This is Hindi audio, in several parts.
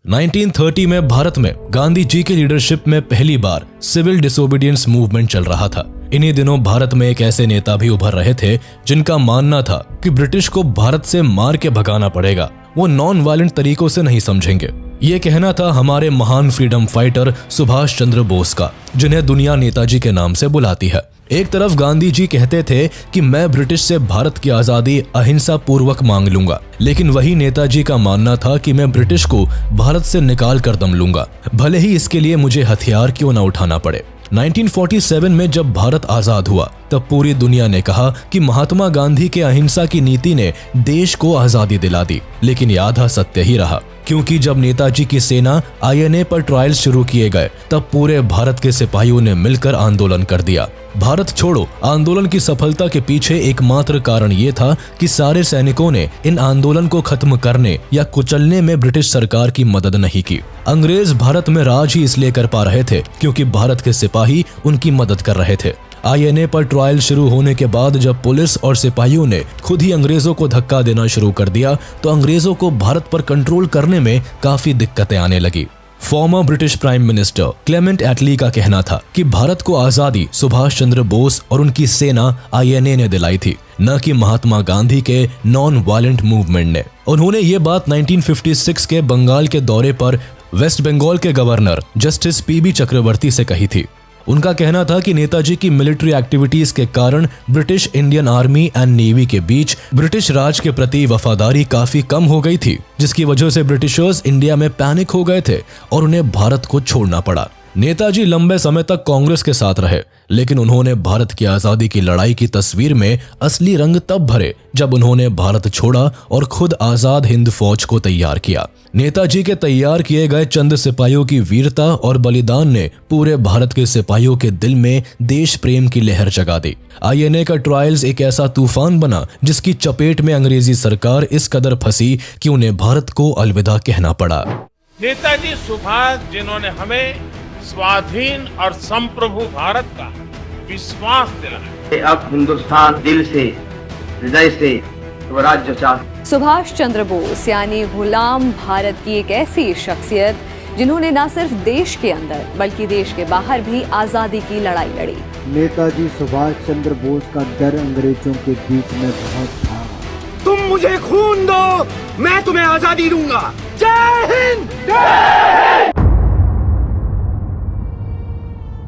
1930 में भारत में गांधी जी की लीडरशिप में पहली बार सिविल डिसोबीडियंस मूवमेंट चल रहा था। इन्हीं दिनों भारत में एक ऐसे नेता भी उभर रहे थे जिनका मानना था कि ब्रिटिश को भारत से मार के भगाना पड़ेगा, वो नॉन वायलेंट तरीकों से नहीं समझेंगे। ये कहना था हमारे महान फ्रीडम फाइटर सुभाष चंद्र बोस का, जिन्हें दुनिया नेताजी के नाम से बुलाती है। एक तरफ गांधी जी कहते थे कि मैं ब्रिटिश से भारत की आजादी अहिंसा पूर्वक मांग लूंगा, लेकिन वही नेताजी का मानना था कि मैं ब्रिटिश को भारत से निकाल कर दम लूंगा, भले ही इसके लिए मुझे हथियार क्यों न उठाना पड़े। 1947 में जब भारत आजाद हुआ तब पूरी दुनिया ने कहा कि महात्मा गांधी के अहिंसा की नीति ने देश को आजादी दिला दी, लेकिन ये आधा सत्य ही रहा, क्योंकि जब नेताजी की सेना INA पर ट्रायल्स शुरू किए गए तब पूरे भारत के सिपाहियों ने मिलकर आंदोलन कर दिया। भारत छोड़ो आंदोलन की सफलता के पीछे एकमात्र कारण ये था कि सारे सैनिकों ने इन आंदोलन को खत्म करने या कुचलने में ब्रिटिश सरकार की मदद नहीं की। अंग्रेज भारत में राज ही इसलिए कर पा रहे थे क्योंकि भारत के सिपाही उनकी मदद कर रहे थे। INA पर ट्रायल शुरू होने के बाद जब पुलिस और सिपाहियों ने खुद ही अंग्रेजों को धक्का देना शुरू कर दिया तो अंग्रेजों को भारत पर कंट्रोल करने में काफी दिक्कतें आने लगी। Former British Prime Minister Clement Attlee का कहना था कि भारत को आजादी सुभाष चंद्र बोस और उनकी सेना INA ने दिलाई थी, न कि महात्मा गांधी के नॉन वायलेंट मूवमेंट ने। उन्होंने ये बात 1956 के बंगाल के दौरे पर वेस्ट बंगाल के गवर्नर जस्टिस PB चक्रवर्ती से कही थी। उनका कहना था कि नेताजी की मिलिट्री एक्टिविटीज के कारण British Indian army and navy के बीच ब्रिटिश राज के प्रति वफादारी काफी कम हो गई थी, जिसकी वजह से ब्रिटिशर्स इंडिया में पैनिक हो गए थे और उन्हें भारत को छोड़ना पड़ा। नेताजी लंबे समय तक कांग्रेस के साथ रहे, लेकिन उन्होंने भारत की आजादी की लड़ाई की तस्वीर में असली रंग तब भरे जब उन्होंने भारत छोड़ा और खुद आजाद हिंद फौज को तैयार किया। नेताजी के तैयार किए गए चंद सिपाहियों की वीरता और बलिदान ने पूरे भारत के सिपाहियों के दिल में देश प्रेम की लहर जगा दी। INA का ट्रायल्स एक ऐसा तूफान बना जिसकी चपेट में अंग्रेजी सरकार इस कदर फंसी कि उन्हें भारत को अलविदा कहना पड़ा। नेताजी सुभाष, जिन्होंने हमें स्वाधीन और संप्रभु भारत का विश्वास दिलाया। अब हिंदुस्तान दिल से, हृदय से स्वराज्य चाहता। सुभाष चंद्र बोस यानी गुलाम भारत की एक ऐसी शख्सियत जिन्होंने न सिर्फ देश के अंदर बल्कि देश के बाहर भी आजादी की लड़ाई लड़ी। नेताजी सुभाष चंद्र बोस का डर अंग्रेजों के बीच में बहुत था। तुम मुझे खून दो, मैं तुम्हें आजादी दूंगा। जय हिंद।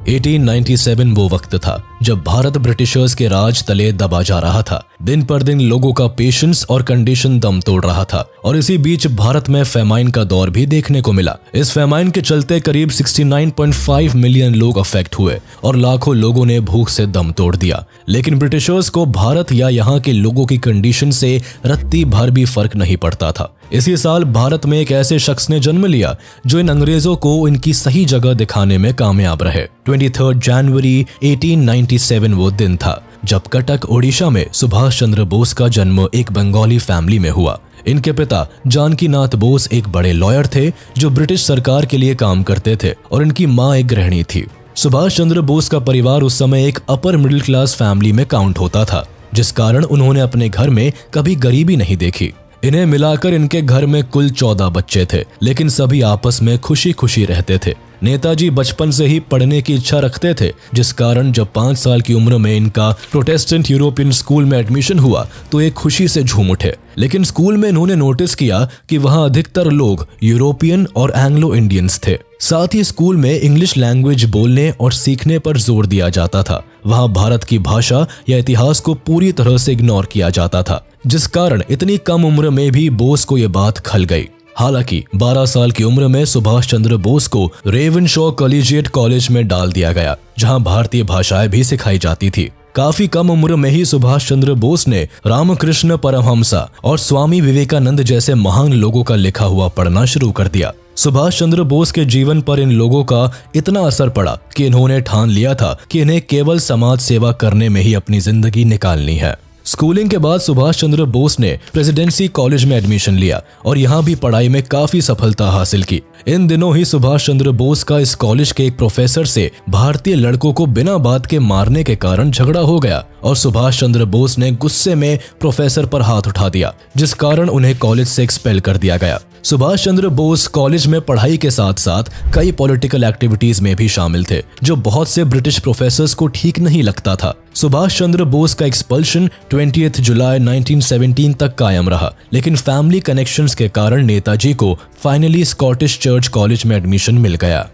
1897 वो वक्त था जब भारत ब्रिटिशर्स के राज तले दबा जा रहा था। दिन पर दिन लोगों का पेशेंस और कंडीशन दम तोड़ रहा था और इसी बीच भारत में फेमाइन का दौर भी देखने को मिला। इस फेमाइन के चलते करीब 69.5 मिलियन लोग अफेक्ट हुए और लाखों लोगों ने भूख से दम तोड़ दिया। लेकिन ब्रिटिशर्स को भारत या यहाँ के लोगों की कंडीशन से रत्ती भर भी फर्क नहीं पड़ता था। इसी साल भारत में एक ऐसे शख्स ने जन्म लिया जो इन अंग्रेजों को इनकी सही जगह दिखाने में कामयाब रहे। 23 जनवरी 1897 वो दिन था जब कटक ओडिशा में सुभाष चंद्र बोस का जन्म एक बंगाली फैमिली में हुआ। इनके पिता जानकी नाथ बोस एक बड़े लॉयर थे जो ब्रिटिश सरकार के लिए काम करते थे और इनकी माँ एक गृहिणी थी। सुभाष चंद्र बोस का परिवार उस समय एक अपर मिडिल क्लास फैमिली में काउंट होता था, जिस कारण उन्होंने अपने घर में कभी गरीबी नहीं देखी। इन्हें मिलाकर इनके घर में कुल 14 बच्चे थे, लेकिन सभी आपस में खुशी खुशी रहते थे। नेताजी बचपन से ही पढ़ने की इच्छा रखते थे, जिस कारण जब 5 साल की उम्र में इनका प्रोटेस्टेंट यूरोपियन स्कूल में एडमिशन हुआ तो एक खुशी से झूम उठे। लेकिन स्कूल में इन्होंने नोटिस किया कि वहां अधिकतर लोग यूरोपियन और एंग्लो इंडियंस थे। साथ ही स्कूल में इंग्लिश लैंग्वेज बोलने और सीखने पर जोर दिया जाता था। वहां भारत की भाषा या इतिहास को पूरी तरह से इग्नोर किया जाता था, जिस कारण इतनी कम उम्र में भी बोस को ये बात खल गई। हालांकि 12 साल की उम्र में सुभाष चंद्र बोस को रेवनशॉ कॉलेजिएट कॉलेज में डाल दिया गया, जहां भारतीय भाषाएं भी सिखाई जाती थी। काफी कम उम्र में ही सुभाष चंद्र बोस ने रामकृष्ण परमहंसा और स्वामी विवेकानंद जैसे महान लोगों का लिखा हुआ पढ़ना शुरू कर दिया। सुभाष चंद्र बोस के जीवन पर इन लोगों का इतना असर पड़ा कि इन्होंने ठान लिया था कि इन्हें केवल समाज सेवा करने में ही अपनी जिंदगी निकालनी है। स्कूलिंग के बाद सुभाष चंद्र बोस ने प्रेसिडेंसी कॉलेज में एडमिशन लिया और यहाँ भी पढ़ाई में काफी सफलता हासिल की। इन दिनों ही सुभाष चंद्र बोस का इस कॉलेज के एक प्रोफेसर से भारतीय लड़कों को बिना बात के मारने के कारण झगड़ा हो गया और सुभाष चंद्र बोस ने गुस्से में प्रोफेसर पर हाथ उठा दिया, जिस कारण उन्हें कॉलेज से एक्सपेल कर दिया गया। सुभाष चंद्र बोस कॉलेज में पढ़ाई के साथ साथ कई पॉलिटिकल एक्टिविटीज में भी शामिल थे, जो बहुत से ब्रिटिश प्रोफेसर्स को ठीक नहीं लगता था। सुभाष चंद्र बोस का एक्सपल्शन 20 जुलाई 1917 तक कायम रहा, लेकिन फैमिली कनेक्शंस के कारण नेताजी को फाइनली स्कॉटिश चर्च कॉलेज में एडमिशन मिल गया।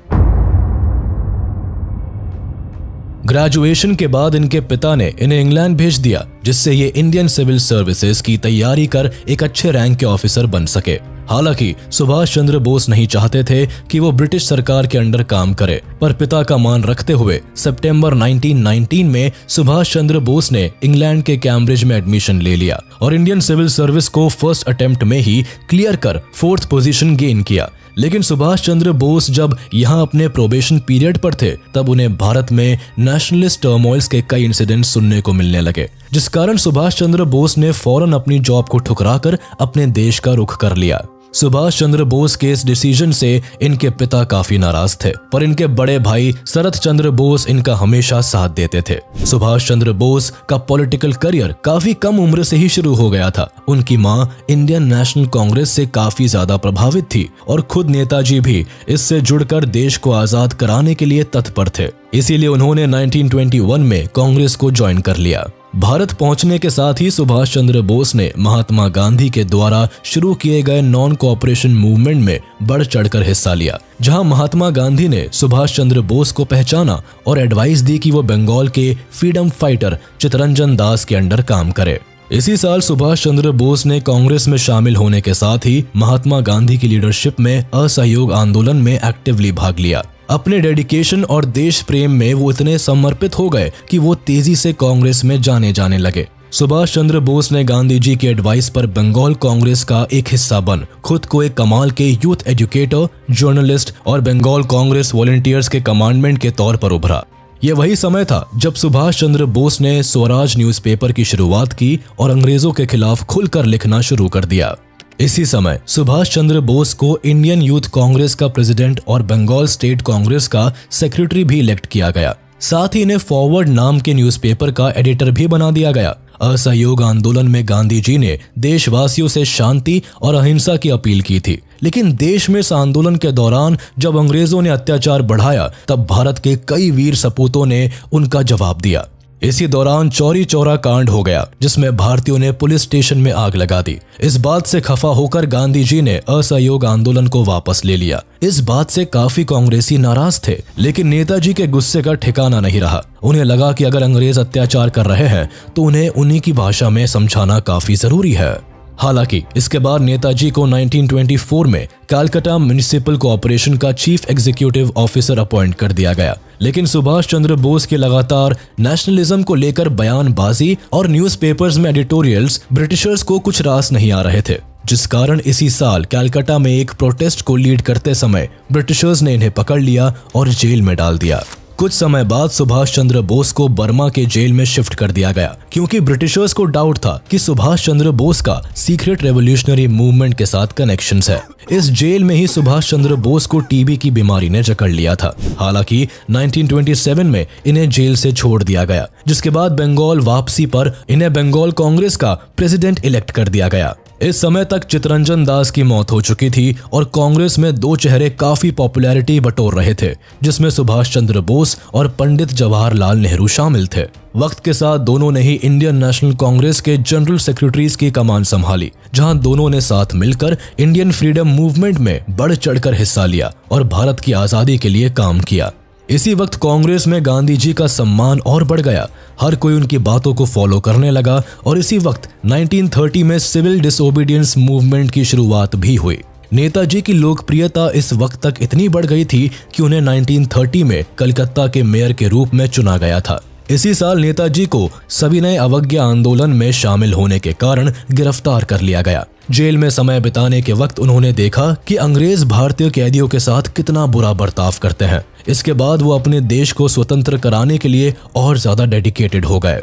ग्रेजुएशन के बाद इनके पिता ने इन्हें इंग्लैंड भेज दिया, जिससे ये इंडियन सिविल सर्विसेज की तैयारी कर एक अच्छे रैंक के ऑफिसर बन सके। हालांकि सुभाष चंद्र बोस नहीं चाहते थे कि वो ब्रिटिश सरकार के अंडर काम करे, पर पिता का मान रखते हुए सितंबर 1919 में सुभाष चंद्र बोस ने इंग्लैंड के कैम्ब्रिज में एडमिशन ले लिया और इंडियन सिविल सर्विस को फर्स्ट अटेम्प्ट में ही क्लियर कर 4th पोजीशन गेन किया। लेकिन सुभाष चंद्र बोस जब यहाँ अपने प्रोबेशन पीरियड पर थे, तब उन्हें भारत में नेशनलिस्ट टर्मोइल्स के कई इंसिडेंट्स सुनने को मिलने लगे, जिस कारण सुभाष चंद्र बोस ने फौरन अपनी जॉब को ठुकराकर अपने देश का रुख कर लिया। सुभाष चंद्र बोस के इस डिसीजन से इनके पिता काफी नाराज थे, पर इनके बड़े भाई शरत चंद्र बोस इनका हमेशा साथ देते थे। सुभाष चंद्र बोस का पॉलिटिकल करियर काफी कम उम्र से ही शुरू हो गया था। उनकी मां इंडियन नेशनल कांग्रेस से काफी ज्यादा प्रभावित थी और खुद नेताजी भी इससे जुड़कर देश को आजाद कराने के लिए तत्पर थे। इसीलिए उन्होंने 1921 में कांग्रेस को ज्वाइन कर लिया। भारत पहुंचने के साथ ही सुभाष चंद्र बोस ने महात्मा गांधी के द्वारा शुरू किए गए नॉन कोऑपरेशन मूवमेंट में बढ़ चढ़कर हिस्सा लिया, जहां महात्मा गांधी ने सुभाष चंद्र बोस को पहचाना और एडवाइस दी कि वो बंगाल के फ्रीडम फाइटर चित्तरंजन दास के अंडर काम करे। इसी साल सुभाष चंद्र बोस ने कांग्रेस में शामिल होने के साथ ही महात्मा गांधी की लीडरशिप में असहयोग आंदोलन में एक्टिवली भाग लिया। अपने डेडिकेशन और देश प्रेम में वो इतने समर्पित हो गए कि वो तेजी से कांग्रेस में जाने लगे। सुभाष चंद्र बोस ने गांधी जी के एडवाइस पर बंगाल कांग्रेस का एक हिस्सा बन खुद को एक कमाल के यूथ एजुकेटर, जर्नलिस्ट और बंगाल कांग्रेस वॉलंटियर्स के कमांडमेंट के तौर पर उभरा। ये वही समय था जब सुभाष चंद्र बोस ने स्वराज न्यूज़पेपर की शुरुआत की और अंग्रेजों के खिलाफ खुलकर लिखना शुरू कर दिया। इसी समय सुभाष चंद्र बोस को इंडियन यूथ कांग्रेस का प्रेसिडेंट और बंगाल स्टेट कांग्रेस का सेक्रेटरी भी इलेक्ट किया गया। साथ ही इन्हें फॉरवर्ड नाम के न्यूज़पेपर का एडिटर भी बना दिया गया। असहयोग आंदोलन में गांधी जी ने देशवासियों से शांति और अहिंसा की अपील की थी, लेकिन देश में इस आंदोलन के दौरान जब अंग्रेजों ने अत्याचार बढ़ाया, तब भारत के कई वीर सपूतों ने उनका जवाब दिया। इसी दौरान चौरी चौरा कांड हो गया, जिसमें भारतीयों ने पुलिस स्टेशन में आग लगा दी। इस बात से खफा होकर गांधी जी ने असहयोग आंदोलन को वापस ले लिया। इस बात से काफी कांग्रेसी नाराज थे, लेकिन नेताजी के गुस्से का ठिकाना नहीं रहा। उन्हें लगा कि अगर अंग्रेज अत्याचार कर रहे हैं तो उन्हें उन्हीं की भाषा में समझाना काफी जरूरी है। हालांकि इसके बाद नेताजी को 1924 में कलकत्ता म्युनिसिपल कॉर्पोरेशन का चीफ एग्जीक्यूटिव ऑफिसर अपॉइंट कर दिया गया, लेकिन सुभाष चंद्र बोस के लगातार नेशनलिज्म को लेकर बयानबाजी और न्यूज़पेपर्स में एडिटोरियल्स ब्रिटिशर्स को कुछ रास नहीं आ रहे थे, जिस कारण इसी साल कलकत्ता में एक प्रोटेस्ट को लीड करते समय ब्रिटिशर्स ने इन्हें पकड़ लिया और जेल में डाल दिया। कुछ समय बाद सुभाष चंद्र बोस को बर्मा के जेल में शिफ्ट कर दिया गया, क्योंकि ब्रिटिशर्स को डाउट था कि सुभाष चंद्र बोस का सीक्रेट रेवोल्यूशनरी मूवमेंट के साथ कनेक्शंस है। इस जेल में ही सुभाष चंद्र बोस को टीबी की बीमारी ने जकड़ लिया था। हालांकि 1927 में इन्हें जेल से छोड़ दिया गया, जिसके बाद बंगाल वापसी पर इन्हें बंगाल कांग्रेस का प्रेसिडेंट इलेक्ट कर दिया गया। इस समय तक चित्तरंजन दास की मौत हो चुकी थी और कांग्रेस में दो चेहरे काफी पॉपुलैरिटी बटोर रहे थे, जिसमें सुभाष चंद्र बोस और पंडित जवाहरलाल नेहरू शामिल थे। वक्त के साथ दोनों ने ही इंडियन नेशनल कांग्रेस के जनरल सेक्रेटरीज की कमान संभाली, जहां दोनों ने साथ मिलकर इंडियन फ्रीडम मूवमेंट में बढ़ चढ़कर हिस्सा लिया और भारत की आजादी के लिए काम किया। इसी वक्त कांग्रेस में गांधी जी का सम्मान और बढ़ गया। हर कोई उनकी बातों को फॉलो करने लगा और इसी वक्त 1930 में सिविल डिसोबीडियंस मूवमेंट की शुरुआत भी हुई। नेताजी की लोकप्रियता इस वक्त तक इतनी बढ़ गई थी कि उन्हें 1930 में कलकत्ता के मेयर के रूप में चुना गया था। इसी साल नेताजी को सविनय अवज्ञा आंदोलन में शामिल होने के कारण गिरफ्तार कर लिया गया। जेल में समय बिताने के वक्त उन्होंने देखा कि अंग्रेज भारतीय कैदियों के साथ कितना बुरा बर्ताव करते हैं। इसके बाद वो अपने देश को स्वतंत्र कराने के लिए और ज्यादा डेडिकेटेड हो गए।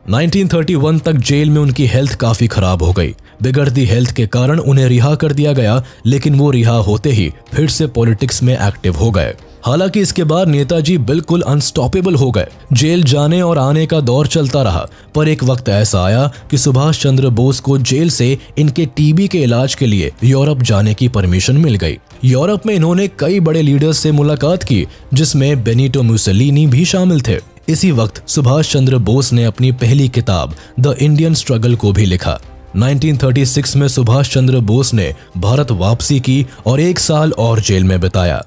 1931 तक जेल में उनकी हेल्थ काफी खराब हो गई। बिगड़ती हेल्थ के कारण उन्हें रिहा कर दिया गया, लेकिन वो रिहा होते ही फिर से पॉलिटिक्स में एक्टिव हो गए। हालांकि इसके बाद नेताजी बिल्कुल अनस्टॉपेबल हो गए। जेल जाने और आने का दौर चलता रहा, पर एक वक्त ऐसा आया कि सुभाष चंद्र बोस को जेल से इनके टीबी के इलाज के लिए यूरोप जाने की परमिशन मिल गई। यूरोप में इन्होंने कई बड़े लीडर्स से मुलाकात की, जिसमें बेनिटो मुसोलिनी भी शामिल थे। इसी वक्त सुभाष चंद्र बोस ने अपनी पहली किताब द इंडियन स्ट्रगल को भी लिखा। 1936 में सुभाष चंद्र बोस ने भारत वापसी की और 1 साल और जेल में बिताया।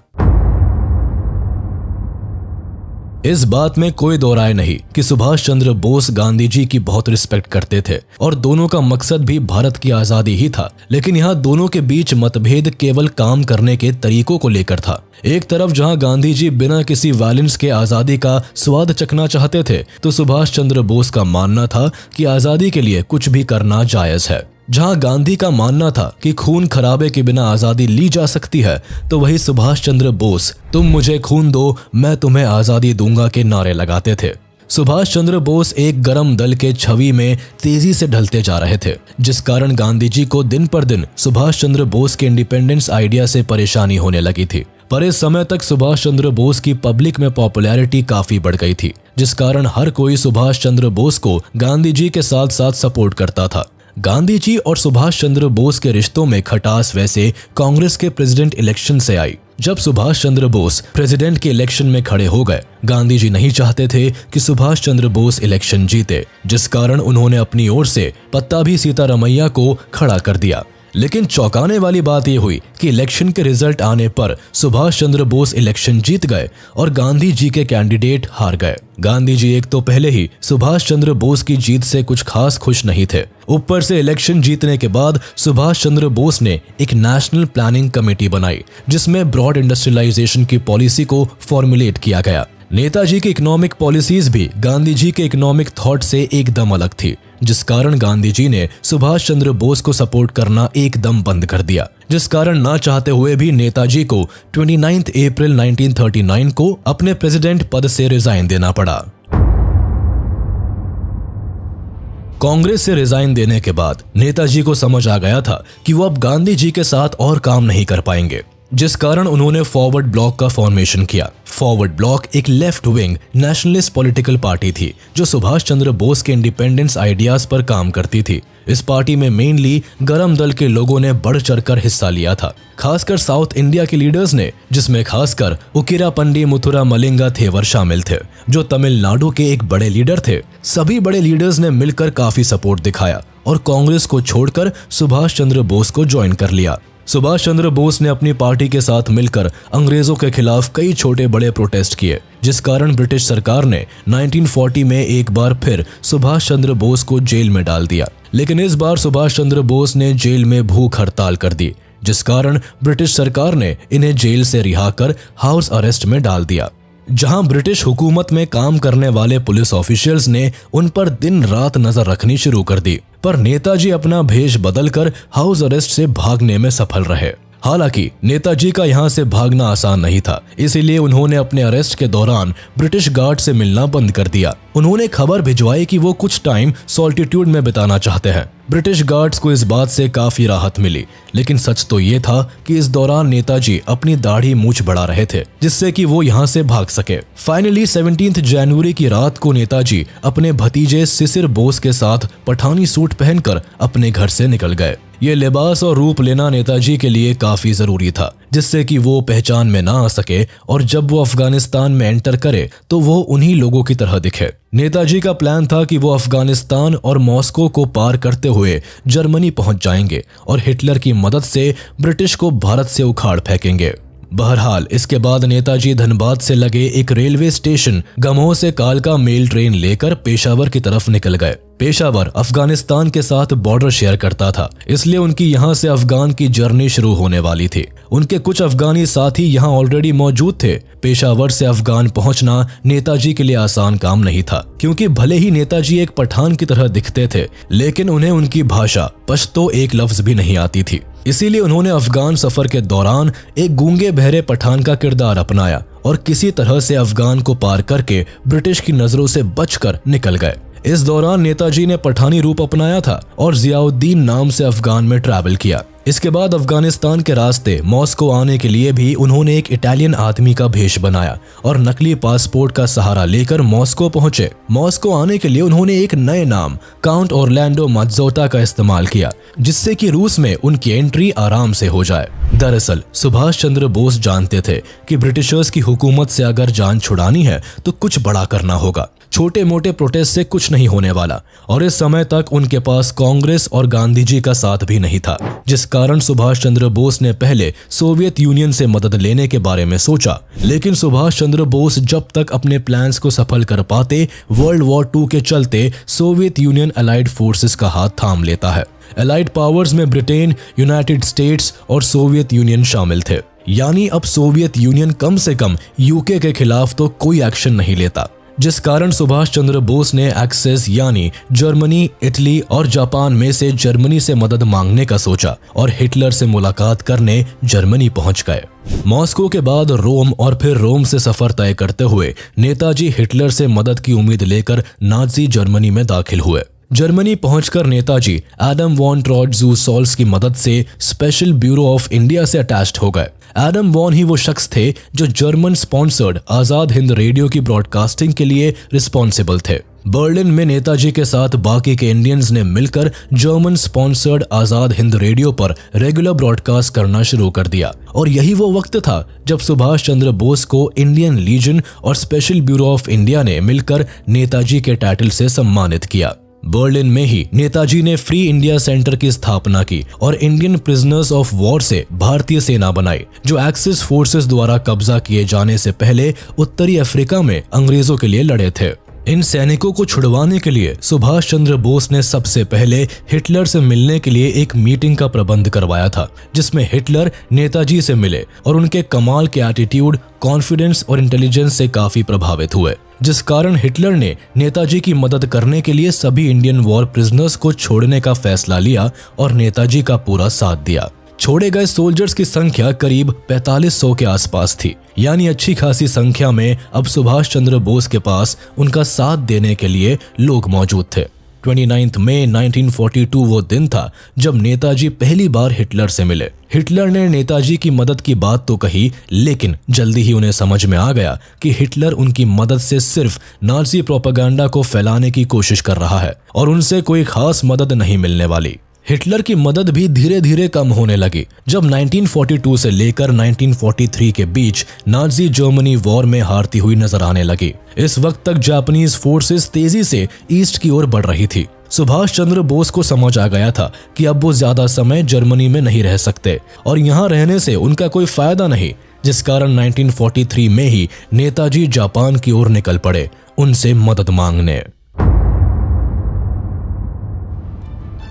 इस बात में कोई दो राय नहीं कि सुभाष चंद्र बोस गांधी जी की बहुत रिस्पेक्ट करते थे और दोनों का मकसद भी भारत की आजादी ही था। लेकिन यहाँ दोनों के बीच मतभेद केवल काम करने के तरीकों को लेकर था। एक तरफ जहां गांधी जी बिना किसी वायलेंस के आजादी का स्वाद चखना चाहते थे, तो सुभाष चंद्र बोस का मानना था कि आजादी के लिए कुछ भी करना जायज है। जहां गांधी का मानना था कि खून खराबे के बिना आजादी ली जा सकती है, तो वही सुभाष चंद्र बोस तुम मुझे खून दो मैं तुम्हें आजादी दूंगा के नारे लगाते थे। सुभाष चंद्र बोस एक गरम दल के छवि में तेजी से ढलते जा रहे थे, जिस कारण गांधी जी को दिन पर दिन सुभाष चंद्र बोस के इंडिपेंडेंस आइडिया से परेशानी होने लगी थी। पर इस समय तक सुभाष चंद्र बोस की पब्लिक में पॉपुलैरिटी काफी बढ़ गई थी, जिस कारण हर कोई सुभाष चंद्र बोस को गांधी जी के साथ साथ सपोर्ट करता था। गांधी जी और सुभाष चंद्र बोस के रिश्तों में खटास वैसे कांग्रेस के प्रेसिडेंट इलेक्शन से आई। जब सुभाष चंद्र बोस प्रेसिडेंट के इलेक्शन में खड़े हो गए, गांधी जी नहीं चाहते थे कि सुभाष चंद्र बोस इलेक्शन जीते, जिस कारण उन्होंने अपनी ओर से पट्टाभी सीतारामैया को खड़ा कर दिया। लेकिन चौंकाने वाली बात यह हुई कि इलेक्शन के रिजल्ट आने पर सुभाष चंद्र बोस इलेक्शन जीत गए और गांधी जी के कैंडिडेट हार गए। गांधी जी एक तो पहले ही सुभाष चंद्र बोस की जीत से कुछ खास खुश नहीं थे, ऊपर से इलेक्शन जीतने के बाद सुभाष चंद्र बोस ने एक नेशनल प्लानिंग कमेटी बनाई, जिसमें ब्रॉड इंडस्ट्रियलाइजेशन की पॉलिसी को फॉर्मुलेट किया गया। नेताजी की इकोनॉमिक पॉलिसीज भी गांधी जी के इकोनॉमिक थॉट से एकदम अलग थी, जिस कारण गांधी जी ने सुभाष चंद्र बोस को सपोर्ट करना एकदम बंद कर दिया, जिस कारण ना चाहते हुए भी नेताजी को 29 अप्रैल 1939 को अपने प्रेसिडेंट पद से रिजाइन देना पड़ा। कांग्रेस से रिजाइन देने के बाद नेताजी को समझ आ गया था कि वो अब गांधी जी के साथ और काम नहीं कर पाएंगे, जिस कारण उन्होंने फॉरवर्ड ब्लॉक का फॉर्मेशन किया। फॉरवर्ड ब्लॉक एक left wing nationalist political party थी, जो सुभाष चंद्र बोस के इंडिपेंडेंस आइडियाज पर काम करती थी। इस पार्टी में मेनली गरम दल के लोगों ने बढ़ चढ़कर हिस्सा लिया था, खासकर साउथ इंडिया के लीडर्स ने, जिसमें खासकर उकिरापंडी मुथुरा मलिंगा थेवर शामिल थे, जो तमिलनाडु के एक बड़े लीडर थे। सभी बड़े लीडर्स ने मिलकर काफी सपोर्ट दिखाया और कांग्रेस को छोड़कर सुभाष चंद्र बोस को ज्वाइन कर लिया। सुभाष चंद्र बोस ने अपनी पार्टी के साथ मिलकर अंग्रेजों के खिलाफ कई छोटे बड़े प्रोटेस्ट किए, जिस कारण ब्रिटिश सरकार ने 1940 में एक बार फिर सुभाष चंद्र बोस को जेल में डाल दिया। लेकिन इस बार सुभाष चंद्र बोस ने जेल में भूख हड़ताल कर दी, जिस कारण ब्रिटिश सरकार ने इन्हें जेल से रिहा कर हाउस अरेस्ट में डाल दिया, जहां ब्रिटिश हुकूमत में काम करने वाले पुलिस ऑफिशियल्स ने उन पर दिन रात नजर रखनी शुरू कर दी। पर नेताजी अपना भेष बदलकर हाउस अरेस्ट से भागने में सफल रहे। हालांकि नेताजी का यहाँ से भागना आसान नहीं था, इसीलिए उन्होंने अपने अरेस्ट के दौरान ब्रिटिश गार्ड से मिलना बंद कर दिया। उन्होंने खबर भिजवाई कि वो कुछ टाइम सॉल्टिट्यूड में बिताना चाहते हैं। ब्रिटिश गार्ड्स को इस बात से काफी राहत मिली, लेकिन सच तो ये था कि इस दौरान नेताजी अपनी दाढ़ी मूंछ बढ़ा रहे थे, जिससे कि वो यहाँ से भाग सके। फाइनली 17 जनवरी की रात को नेताजी अपने भतीजे शिशिर बोस के साथ पठानी सूट पहनकर अपने घर से निकल गए। ये लिबास और रूप लेना नेताजी के लिए काफी जरूरी था, जिससे कि वो पहचान में ना आ सके और जब वो अफगानिस्तान में एंटर करे तो वो उन्हीं लोगों की तरह दिखे। नेताजी का प्लान था कि वो अफगानिस्तान और मॉस्को को पार करते हुए जर्मनी पहुंच जाएंगे और हिटलर की मदद से ब्रिटिश को भारत से उखाड़ फेंकेंगे। बहरहाल इसके बाद नेताजी धनबाद से लगे एक रेलवे स्टेशन गमोह से कालका मेल ट्रेन लेकर पेशावर की तरफ निकल गए। पेशावर अफगानिस्तान के साथ बॉर्डर शेयर करता था, इसलिए उनकी यहाँ से अफगान की जर्नी शुरू होने वाली थी। उनके कुछ अफगानी साथी यहाँ ऑलरेडी मौजूद थे। पेशावर से अफगान पहुंचना नेताजी के लिए आसान काम नहीं था, क्योंकि भले ही नेताजी एक पठान की तरह दिखते थे, लेकिन उन्हें उनकी भाषा पश्तो एक लफ्ज भी नहीं आती थी। इसीलिए उन्होंने अफगान सफर के दौरान एक गूंगे बहरे पठान का किरदार अपनाया और किसी तरह से अफगान को पार करके ब्रिटिश की नजरों से बचकर निकल गए। इस दौरान नेताजी ने पठानी रूप अपनाया था और जियाउद्दीन नाम से अफगान में ट्रैवल किया। इसके बाद अफगानिस्तान के रास्ते मॉस्को आने के लिए भी उन्होंने एक इटालियन आदमी का भेष बनाया और नकली पासपोर्ट का सहारा लेकर मॉस्को पहुंचे। मॉस्को आने के लिए उन्होंने एक नए नाम काउंट ऑरलैंडो मज्जोटा का इस्तेमाल किया, जिससे कि रूस में उनकी एंट्री आराम से हो जाए। दरअसल सुभाष चंद्र बोस जानते थे कि ब्रिटिशर्स की हुकूमत से अगर जान छुड़ानी है तो कुछ बड़ा करना होगा। छोटे मोटे प्रोटेस्ट से कुछ नहीं होने वाला, और इस समय तक उनके पास कांग्रेस और गांधी जी का साथ भी नहीं था, जिस कारण सुभाष चंद्र बोस ने पहले सोवियत यूनियन से मदद लेने के बारे में सोचा। लेकिन सुभाष चंद्र बोस जब तक अपने प्लान्स को सफल कर पाते, वर्ल्ड वॉर 2 के चलते सोवियत यूनियन अलाइड फोर्सेस का हाथ थाम लेता है। अलाइड पावर्स में ब्रिटेन, यूनाइटेड स्टेट्स और सोवियत यूनियन शामिल थे। यानी अब सोवियत यूनियन कम से कम यूके के खिलाफ तो कोई एक्शन नहीं लेता, जिस कारण सुभाष चंद्र बोस ने एक्सेस यानी जर्मनी, इटली और जापान में से जर्मनी से मदद मांगने का सोचा और हिटलर से मुलाकात करने जर्मनी पहुंच गए। मॉस्को के बाद रोम और फिर रोम से सफर तय करते हुए नेताजी हिटलर से मदद की उम्मीद लेकर नाजी जर्मनी में दाखिल हुए। जर्मनी पहुंचकर नेताजी एडम वॉन ट्रॉटज़ुसॉल्स की मदद से स्पेशल ब्यूरो ऑफ इंडिया से अटैच्ड हो गए। एडम वॉन ही वो शख्स थे जो German sponsored Azad Hind radio की ब्रॉडकास्टिंग के लिए रिस्पॉन्सिबल थे। बर्लिन में नेताजी के साथ बाकी के इंडियंस ने मिलकर German sponsored Azad Hind radio पर रेगुलर ब्रॉडकास्ट करना शुरू कर दिया, और यही वो वक्त था जब सुभाष चंद्र बोस को इंडियन लीजन और स्पेशल ब्यूरो ऑफ इंडिया ने मिलकर नेताजी के टाइटल से सम्मानित किया। बर्लिन में ही नेताजी ने फ्री इंडिया सेंटर की स्थापना की और इंडियन प्रिजनर्स ऑफ वॉर से भारतीय सेना बनाई, जो एक्सिस फोर्सेस द्वारा कब्जा किए जाने से पहले उत्तरी अफ्रीका में अंग्रेजों के लिए लड़े थे। इन सैनिकों को छुड़वाने के लिए सुभाष चंद्र बोस ने सबसे पहले हिटलर से मिलने के लिए एक मीटिंग का प्रबंध करवाया था, जिसमें हिटलर नेताजी से मिले और उनके कमाल के एटीट्यूड, कॉन्फिडेंस और इंटेलिजेंस से काफी प्रभावित हुए, जिस कारण हिटलर ने नेताजी की मदद करने के लिए सभी इंडियन वॉर प्रिजनर्स को छोड़ने का फैसला लिया और नेताजी का पूरा साथ दिया। छोड़े गए सोल्जर्स की संख्या करीब 4500 के आसपास थी, यानी अच्छी खासी संख्या में अब सुभाष चंद्र बोस के पास उनका साथ देने के लिए लोग मौजूद थे। 29 मई 1942 वो दिन था जब नेताजी पहली बार हिटलर से मिले। हिटलर ने नेताजी की मदद की बात तो कही, लेकिन जल्दी ही उन्हें समझ में आ गया कि हिटलर उनकी मदद से सिर्फ नाज़ी प्रोपेगेंडा को फैलाने की कोशिश कर रहा है और उनसे कोई खास मदद नहीं मिलने वाली। हिटलर की मदद भी धीरे धीरे कम होने लगी जब 1942 से लेकर 1943 के बीच नाज़ी जर्मनी वॉर में हारती हुई नजर आने लगी। इस वक्त तक जापानीज फोर्सेस तेजी से ईस्ट की ओर बढ़ रही थी। सुभाष चंद्र बोस को समझ आ गया था कि अब वो ज्यादा समय जर्मनी में नहीं रह सकते और यहाँ रहने से उनका कोई फायदा नहीं, जिस कारण 1943 में ही नेताजी जापान की ओर निकल पड़े उनसे मदद मांगने।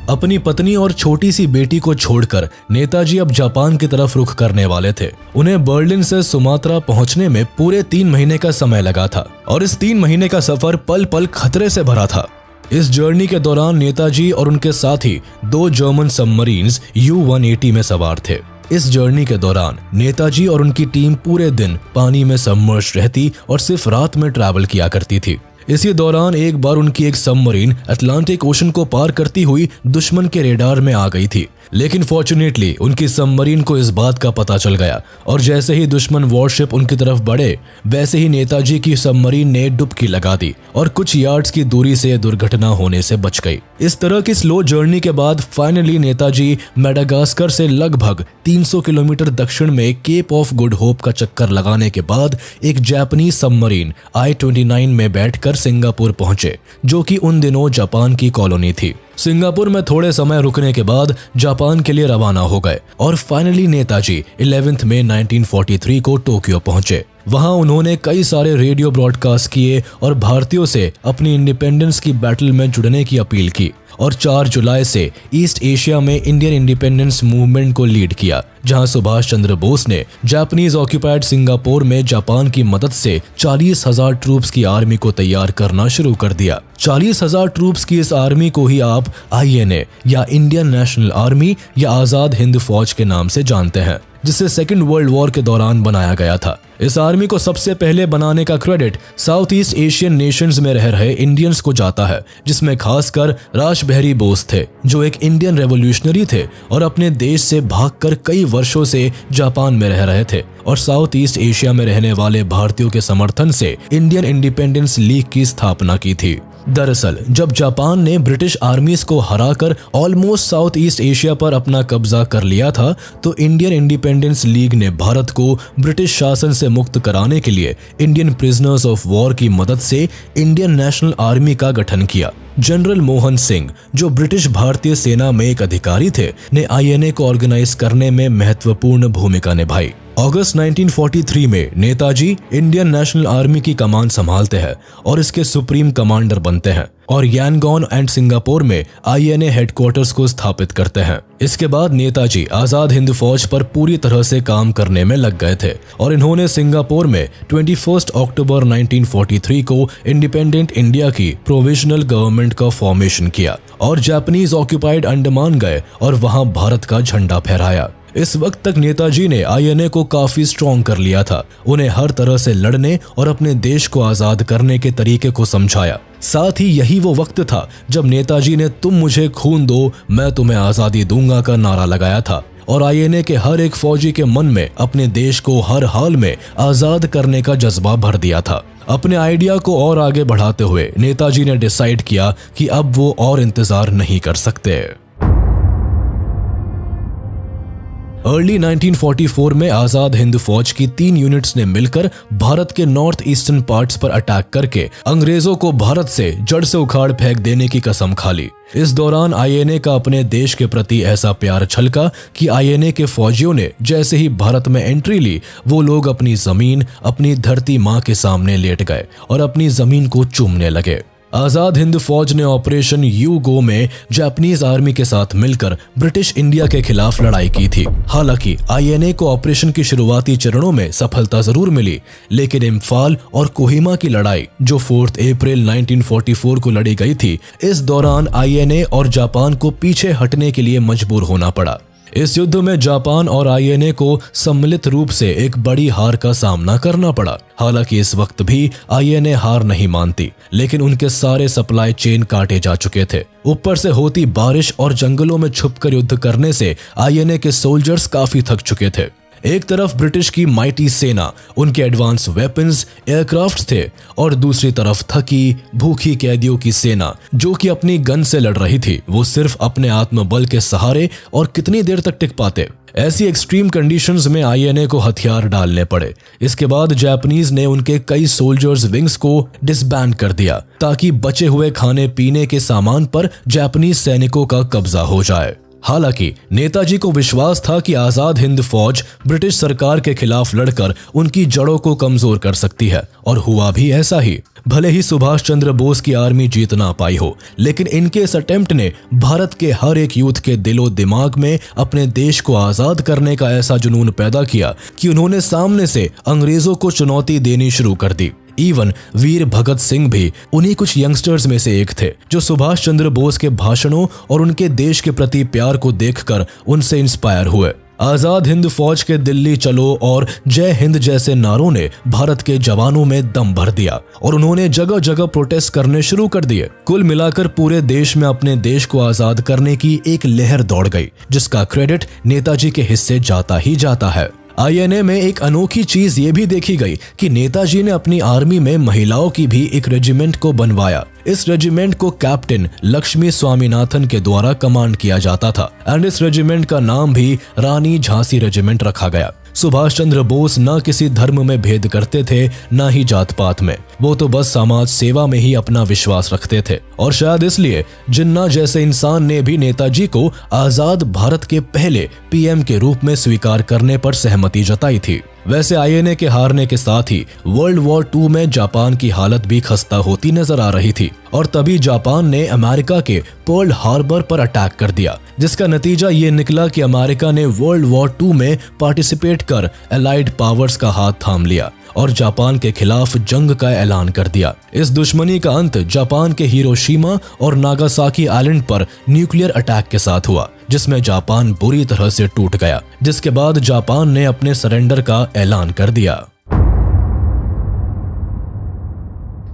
अपनी पत्नी और छोटी सी बेटी को छोड़कर नेताजी अब जापान की तरफ रुख करने वाले थे। उन्हें बर्लिन से सुमात्रा पहुंचने में पूरे 3 महीने का समय लगा था और इस 3 महीने का सफर पल पल खतरे से भरा था। इस जर्नी के दौरान नेताजी और उनके साथी 2 जर्मन सबमरीन्स U-180 में सवार थे। इस जर्नी के दौरान नेताजी और उनकी टीम पूरे दिन पानी में सबमर्ज रहती और सिर्फ रात में ट्रैवल किया करती थी। इसी दौरान एक बार उनकी एक सबमरीन अटलांटिक ओशन को पार करती हुई दुश्मन के रेडार में आ गई थी, लेकिन फॉर्चुनेटली उनकी सबमरीन को इस बात का पता चल गया और जैसे ही दुश्मन वॉरशिप उनकी तरफ बढ़े, वैसे ही नेताजी की सबमरीन ने डुबकी लगा दी और कुछ यार्ड्स की दूरी से दुर्घटना होने से बच गई। इस तरह की स्लो जर्नी के बाद फाइनली नेताजी मेडागास्कर से लगभग 300 किलोमीटर दक्षिण में केप ऑफ गुड होप का चक्कर लगाने के बाद एक जापानी सबमरीन I-29 में बैठकर सिंगापुर पहुंचे, जो कि उन दिनों जापान की कॉलोनी थी। सिंगापुर में थोड़े समय रुकने के बाद जापान के लिए रवाना हो गए और फाइनली नेताजी 11 मई 1943 को टोक्यो पहुंचे। वहां उन्होंने कई सारे रेडियो ब्रॉडकास्ट किए और भारतीयों से अपनी इंडिपेंडेंस की बैटल में जुड़ने की अपील की और 4 जुलाई से ईस्ट एशिया में इंडियन इंडिपेंडेंस मूवमेंट को लीड किया, जहां सुभाष चंद्र बोस ने जापानीज ऑक्युपाइड सिंगापुर में जापान की मदद से 40,000 ट्रूप्स की आर्मी को तैयार करना शुरू कर दिया। 40,000 ट्रूप्स की इस आर्मी को ही आप INA या इंडियन नेशनल आर्मी या आजाद हिंद फौज के नाम से जानते हैं, जिसे सेकेंड वर्ल्ड वॉर के दौरान बनाया गया था। इस आर्मी को सबसे पहले बनाने का credit south east Asian Nations में रह रहे इंडियंस को जाता है, जिसमें खासकर रासबिहारी बोस थे, जो एक इंडियन रेवोल्यूशनरी थे और अपने देश से भागकर कई वर्षों से जापान में रह रहे थे और साउथ ईस्ट एशिया में रहने वाले भारतीयों के समर्थन से इंडियन इंडिपेंडेंस लीग की स्थापना की थी। दरअसल जब जापान ने ब्रिटिश आर्मीज को हराकर ऑलमोस्ट साउथ ईस्ट एशिया पर अपना कब्जा कर लिया था, तो इंडियन इंडिपेंडेंस लीग ने भारत को ब्रिटिश शासन से मुक्त कराने के लिए इंडियन प्रिजनर्स ऑफ वॉर की मदद से इंडियन नेशनल आर्मी का गठन किया। जनरल मोहन सिंह, जो ब्रिटिश भारतीय सेना में एक अधिकारी थे, ने INA को ऑर्गेनाइज करने में महत्वपूर्ण भूमिका निभाई। अगस्त 1943 में नेताजी इंडियन नेशनल आर्मी की कमान संभालते हैं और इसके सुप्रीम कमांडर बनते हैं और यांगोन एंड सिंगापुर में INA हेडक्वार्टर्स को स्थापित करते हैं। इसके बाद नेताजी आजाद हिंद फौज पर पूरी तरह से काम करने में लग गए थे और इन्होंने सिंगापुर में 21 अक्टूबर 1943 को इंडिपेंडेंट इंडिया की प्रोविजनल गवर्नमेंट का फॉर्मेशन किया और जापानीज ऑक्यूपाइड अंडमान गए और वहां भारत का झंडा फहराया। इस वक्त तक नेताजी ने INA को काफी स्ट्रॉन्ग कर लिया था, उन्हें हर तरह से लड़ने और अपने देश को आजाद करने के तरीके को समझाया। साथ ही यही वो वक्त था जब नेताजी ने तुम मुझे खून दो मैं तुम्हें आजादी दूंगा का नारा लगाया था और INA के हर एक फौजी के मन में अपने देश को हर हाल में आजाद करने का जज्बा भर दिया था। अपने आइडिया को और आगे बढ़ाते हुए नेताजी ने डिसाइड किया कि अब वो और इंतजार नहीं कर सकते। अर्ली 1944 में आजाद हिंद फौज की 3 यूनिट्स ने मिलकर भारत के नॉर्थ ईस्टर्न पार्ट्स पर अटैक करके अंग्रेजों को भारत से जड़ से उखाड़ फेंक देने की कसम खा ली। इस दौरान INA का अपने देश के प्रति ऐसा प्यार छलका कि INA के फौजियों ने जैसे ही भारत में एंट्री ली, वो लोग अपनी जमीन, अपनी धरती माँ के सामने लेट गए और अपनी जमीन को चूमने लगे। आजाद हिंद फौज ने ऑपरेशन यूगो में जापानीज आर्मी के साथ मिलकर ब्रिटिश इंडिया के खिलाफ लड़ाई की थी। हालांकि INA को ऑपरेशन की शुरुआती चरणों में सफलता जरूर मिली, लेकिन इम्फाल और कोहिमा की लड़ाई जो 4 अप्रैल 1944 को लड़ी गई थी, इस दौरान INA और जापान को पीछे हटने के लिए मजबूर होना पड़ा। इस युद्ध में जापान और INA को सम्मिलित रूप से एक बड़ी हार का सामना करना पड़ा। हालांकि इस वक्त भी INA हार नहीं मानती, लेकिन उनके सारे सप्लाई चेन काटे जा चुके थे। ऊपर से होती बारिश और जंगलों में छुपकर युद्ध करने से INA के सोल्जर्स काफी थक चुके थे। एक तरफ ब्रिटिश की माइटी सेना, उनके एडवांस वेपन्स, एयरक्राफ्ट थे और दूसरी तरफ थकी भूखी कैदियों की सेना जो कि अपनी गन से लड़ रही थी। वो सिर्फ अपने आत्मबल के सहारे और कितनी देर तक टिक पाते। ऐसी एक्सट्रीम कंडीशंस में INA को हथियार डालने पड़े। इसके बाद जापानीज ने उनके कई सोल्जर्स विंग्स को डिसबैंड कर दिया ताकि बचे हुए खाने पीने के सामान पर जापानीज सैनिकों का कब्जा हो जाए। हालांकि नेताजी को विश्वास था कि आजाद हिंद फौज ब्रिटिश सरकार के खिलाफ लड़कर उनकी जड़ों को कमजोर कर सकती है और हुआ भी ऐसा ही। भले ही सुभाष चंद्र बोस की आर्मी जीत ना पाई हो, लेकिन इनके इस अटेम्प्ट ने भारत के हर एक यूथ के दिलो दिमाग में अपने देश को आजाद करने का ऐसा जुनून पैदा किया कि उन्होंने सामने से अंग्रेजों को चुनौती देनी शुरू कर दी। इवन वीर भगत सिंह भी उन्हीं कुछ यंगस्टर्स में से एक थे जो सुभाष चंद्र बोस के भाषणों और उनके देश के प्रति प्यार को देखकर उनसे इंस्पायर हुए। आजाद हिंद फौज के दिल्ली चलो और जय हिंद जैसे नारों ने भारत के जवानों में दम भर दिया और उन्होंने जगह जगह प्रोटेस्ट करने शुरू कर दिए। कुल मिलाकर पूरे देश में अपने देश को आजाद करने की एक लहर दौड़ गई, जिसका क्रेडिट नेताजी के हिस्से जाता ही जाता है। INA में एक अनोखी चीज ये भी देखी गई कि नेताजी ने अपनी आर्मी में महिलाओं की भी एक रेजिमेंट को बनवाया। इस रेजिमेंट को कैप्टन लक्ष्मी स्वामीनाथन के द्वारा कमांड किया जाता था एंड इस रेजिमेंट का नाम भी रानी झांसी रेजिमेंट रखा गया। सुभाष चंद्र बोस न किसी धर्म में भेद करते थे, न ही जात पात में। वो तो बस समाज सेवा में ही अपना विश्वास रखते थे और शायद इसलिए जिन्ना जैसे इंसान ने भी नेताजी को आजाद भारत के पहले PM के रूप में स्वीकार करने पर सहमति जताई थी। वैसे INA के हारने के साथ ही वर्ल्ड वॉर 2 में जापान की हालत भी खस्ता होती नजर आ रही थी और तभी जापान ने अमेरिका के पर्ल हार्बर पर अटैक कर दिया, जिसका नतीजा ये निकला कि अमेरिका ने वर्ल्ड वॉर 2 में पार्टिसिपेट कर एलाइड पावर्स का हाथ थाम लिया और जापान के खिलाफ जंग का ऐलान कर दिया। इस दुश्मनी का अंत जापान के हिरोशिमा और नागासाकी आइलैंड पर न्यूक्लियर अटैक के साथ हुआ, जिसमें जापान बुरी तरह से टूट गया, जिसके बाद जापान ने अपने सरेंडर का ऐलान कर दिया।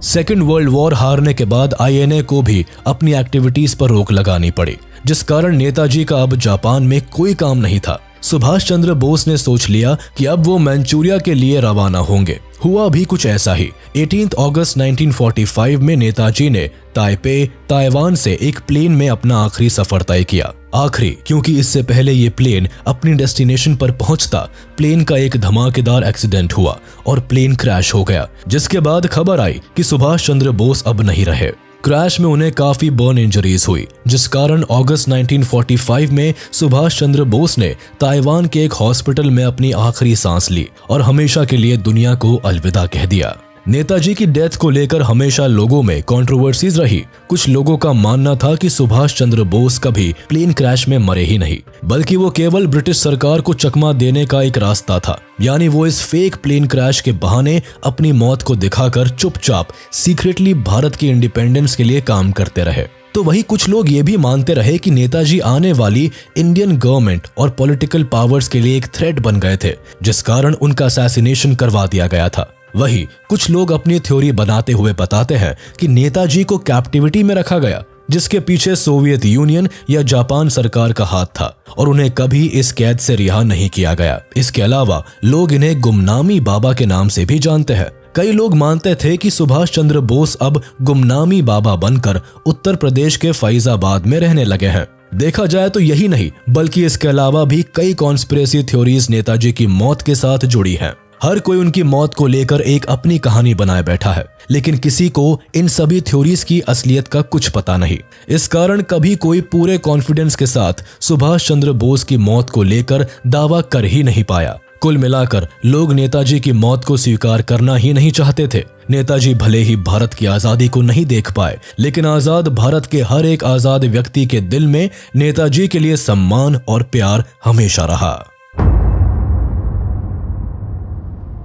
सेकेंड वर्ल्ड वॉर हारने के बाद आईएनए को भी अपनी एक्टिविटीज पर रोक लगानी पड़ी, जिस कारण नेताजी का अब जापान में कोई काम नहीं था। सुभाष चंद्र बोस ने सोच लिया कि अब वो मंचूरिया के लिए रवाना होंगे। हुआ भी कुछ ऐसा ही। 18 अगस्त 1945 में नेताजी ने ताइपे, ताइवान से एक प्लेन में अपना आखिरी सफर तय किया। आखिरी क्योंकि इससे पहले ये प्लेन अपनी डेस्टिनेशन पर पहुंचता, प्लेन का एक धमाकेदार एक्सीडेंट हुआ और प्लेन क्रैश हो गया, जिसके बाद खबर आई कि सुभाष चंद्र बोस अब नहीं रहे। क्रैश में उन्हें काफी बर्न इंजरीज हुई, जिस कारण अगस्त 1945 में सुभाष चंद्र बोस ने ताइवान के एक हॉस्पिटल में अपनी आखिरी सांस ली और हमेशा के लिए दुनिया को अलविदा कह दिया। नेताजी की डेथ को लेकर हमेशा लोगों में कंट्रोवर्सीज रही। कुछ लोगों का मानना था कि सुभाष चंद्र बोस कभी प्लेन क्रैश में मरे ही नहीं, बल्कि वो केवल ब्रिटिश सरकार को चकमा देने का एक रास्ता था, यानी वो इस फेक प्लेन क्रैश के बहाने अपनी मौत को दिखाकर चुपचाप सीक्रेटली भारत के इंडिपेंडेंस के लिए काम करते रहे। तो वही कुछ लोग ये भी मानते रहे कि नेताजी आने वाली इंडियन गवर्नमेंट और पॉलिटिकल पावर्स के लिए एक थ्रेट बन गए थे, जिस कारण उनका असैसिनेशन करवा दिया गया था। वही कुछ लोग अपनी थ्योरी बनाते हुए बताते हैं कि नेताजी को कैप्टिविटी में रखा गया, जिसके पीछे सोवियत यूनियन या जापान सरकार का हाथ था और उन्हें कभी इस कैद से रिहा नहीं किया गया। इसके अलावा लोग इन्हें गुमनामी बाबा के नाम से भी जानते हैं। कई लोग मानते थे कि सुभाष चंद्र बोस अब गुमनामी बाबा बनकर उत्तर प्रदेश के फैजाबाद में रहने लगे हैं। देखा जाए तो यही नहीं, बल्कि इसके अलावा भी कई कॉन्स्पिरेसी थ्योरीज नेताजी की मौत के साथ जुड़ी हैं। हर कोई उनकी मौत को लेकर एक अपनी कहानी बनाए बैठा है, लेकिन किसी को इन सभी थ्योरीज की असलियत का कुछ पता नहीं। इस कारण कभी कोई पूरे कॉन्फिडेंस के साथ सुभाष चंद्र बोस की मौत को लेकर दावा कर ही नहीं पाया। कुल मिलाकर लोग नेताजी की मौत को स्वीकार करना ही नहीं चाहते थे। नेताजी भले ही भारत की आजादी को नहीं देख पाए, लेकिन आजाद भारत के हर एक आजाद व्यक्ति के दिल में नेताजी के लिए सम्मान और प्यार हमेशा रहा।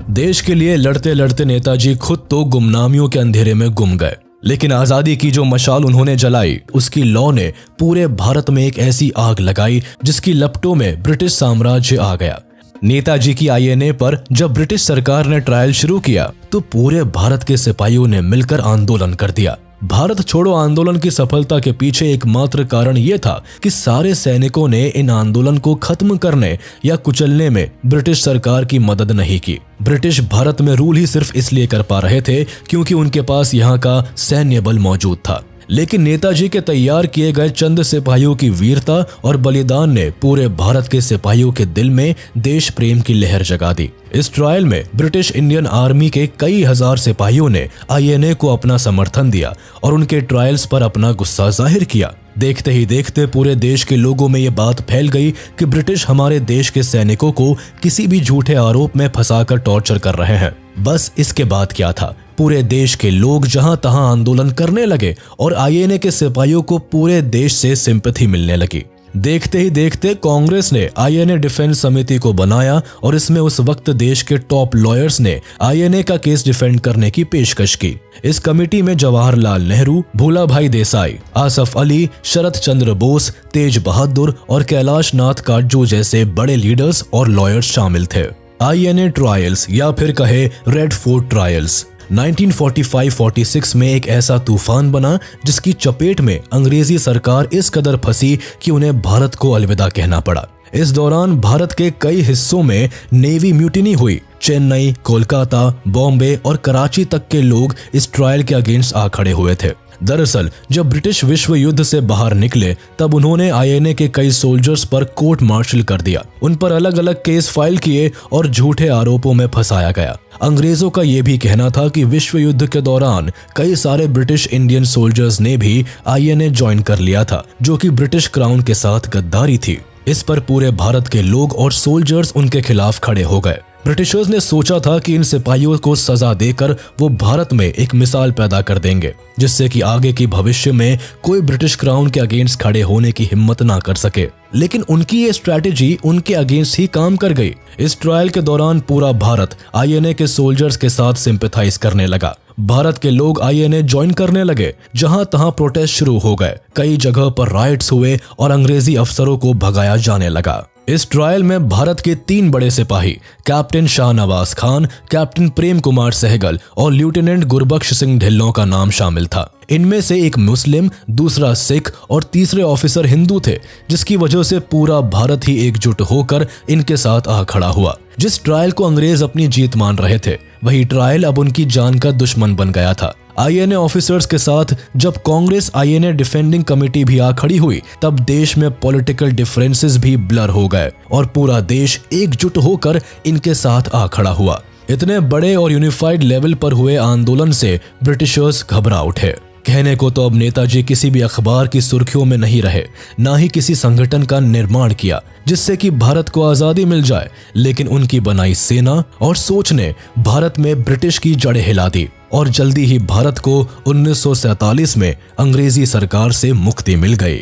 देश के लिए लड़ते लड़ते नेताजी खुद तो गुमनामियों के अंधेरे में गुम गए, लेकिन आजादी की जो मशाल उन्होंने जलाई, उसकी लौ ने पूरे भारत में एक ऐसी आग लगाई जिसकी लपटों में ब्रिटिश साम्राज्य आ गया। नेताजी की आईएनए पर जब ब्रिटिश सरकार ने ट्रायल शुरू किया तो पूरे भारत के सिपाहियों ने मिलकर आंदोलन कर दिया। भारत छोड़ो आंदोलन की सफलता के पीछे एकमात्र कारण यह था कि सारे सैनिकों ने इन आंदोलन को खत्म करने या कुचलने में ब्रिटिश सरकार की मदद नहीं की। ब्रिटिश भारत में रूल ही सिर्फ इसलिए कर पा रहे थे क्योंकि उनके पास यहाँ का सैन्य बल मौजूद था। लेकिन नेताजी के तैयार किए गए चंद सिपाहियों की वीरता और बलिदान ने पूरे भारत के सिपाहियों के दिल में देश प्रेम की लहर जगा दी। इस ट्रायल में ब्रिटिश इंडियन आर्मी के कई हजार सिपाहियों ने आईएनए को अपना समर्थन दिया और उनके ट्रायल्स पर अपना गुस्सा जाहिर किया। देखते ही देखते पूरे देश के लोगों में ये बात फैल गई कि ब्रिटिश हमारे देश के सैनिकों को किसी भी झूठे आरोप में फंसाकर टॉर्चर कर रहे हैं। बस इसके बाद क्या था, पूरे देश के लोग जहां तहां आंदोलन करने लगे और आईएनए के सिपाहियों को पूरे देश से सिंपैथी मिलने लगी। देखते ही देखते कांग्रेस ने आईएनए डिफेंस समिति को बनाया और इसमें उस वक्त देश के टॉप लॉयर्स ने आईएनए का केस डिफेंड करने की पेशकश की। इस कमेटी में जवाहरलाल नेहरू, भूलाभाई देसाई, आसफ अली, शरद चंद्र बोस, तेज बहादुर और कैलाश नाथ काटजू जैसे बड़े लीडर्स और लॉयर्स शामिल थे। आईएनए ट्रायल्स या फिर कहे रेड फोर्ट ट्रायल्स 1945-46 में एक ऐसा तूफान बना जिसकी चपेट में अंग्रेजी सरकार इस कदर फंसी कि उन्हें भारत को अलविदा कहना पड़ा। इस दौरान भारत के कई हिस्सों में नेवी म्यूटिनी हुई। चेन्नई, कोलकाता, बॉम्बे और कराची तक के लोग इस ट्रायल के अगेंस्ट आ खड़े हुए थे। दरअसल जब ब्रिटिश विश्व युद्ध से बाहर निकले तब उन्होंने आईएनए के कई सोल्जर्स पर कोर्ट मार्शल कर दिया। उन पर अलग अलग केस फाइल किए और झूठे आरोपों में फंसाया गया। अंग्रेजों का यह भी कहना था कि विश्व युद्ध के दौरान कई सारे ब्रिटिश इंडियन सोल्जर्स ने भी आईएनए ज्वाइन कर लिया था, जो कि ब्रिटिश क्राउन के साथ गद्दारी थी। इस पर पूरे भारत के लोग और सोल्जर्स उनके खिलाफ खड़े हो गए। ब्रिटिशर्स ने सोचा था कि इन सिपाहियों को सजा देकर वो भारत में एक मिसाल पैदा कर देंगे, जिससे कि आगे की भविष्य में कोई ब्रिटिश क्राउन के अगेंस्ट खड़े होने की हिम्मत ना कर सके। लेकिन उनकी ये स्ट्रैटेजी उनके अगेंस्ट ही काम कर गई। इस ट्रायल के दौरान पूरा भारत आईएनए के सोल्जर्स के साथ सिंपैथाइज करने लगा। भारत के लोग आईएनए ज्वाइन करने लगे। जहां तहां प्रोटेस्ट शुरू हो गए। कई जगह पर राइट्स हुए और अंग्रेजी अफसरों को भगाया जाने लगा। इस ट्रायल में भारत के 3 बड़े सिपाही कैप्टन शाहनवाज खान, कैप्टन प्रेम कुमार सहगल और लेफ्टिनेंट गुरबख्श सिंह ढिल्लों का नाम शामिल था। इनमें से एक मुस्लिम, दूसरा सिख और तीसरे ऑफिसर हिंदू थे, जिसकी वजह से पूरा भारत ही एकजुट होकर इनके साथ आ खड़ा हुआ। जिस ट्रायल को अंग्रेज अपनी जीत मान रहे थे, वही ट्रायल अब उनकी जान का दुश्मन बन गया था। आईएनए ऑफिसर्स के साथ जब कांग्रेस आईएनए डिफेंडिंग कमेटी भी आ खड़ी हुई, तब देश में पॉलिटिकल डिफरेंसेस भी ब्लर हो गए और पूरा देश एकजुट होकर इनके साथ आ खड़ा हुआ। इतने बड़े और यूनिफाइड लेवल पर हुए आंदोलन से ब्रिटिशर्स घबरा उठे। कहने को तो अब नेताजी किसी भी अखबार की सुर्खियों में नहीं रहे, ना ही किसी संगठन का निर्माण किया जिससे कि भारत को आजादी मिल जाए, लेकिन उनकी बनाई सेना और सोच ने भारत में ब्रिटिश की जड़ें हिला दी और जल्दी ही भारत को 1947 में अंग्रेजी सरकार से मुक्ति मिल गई।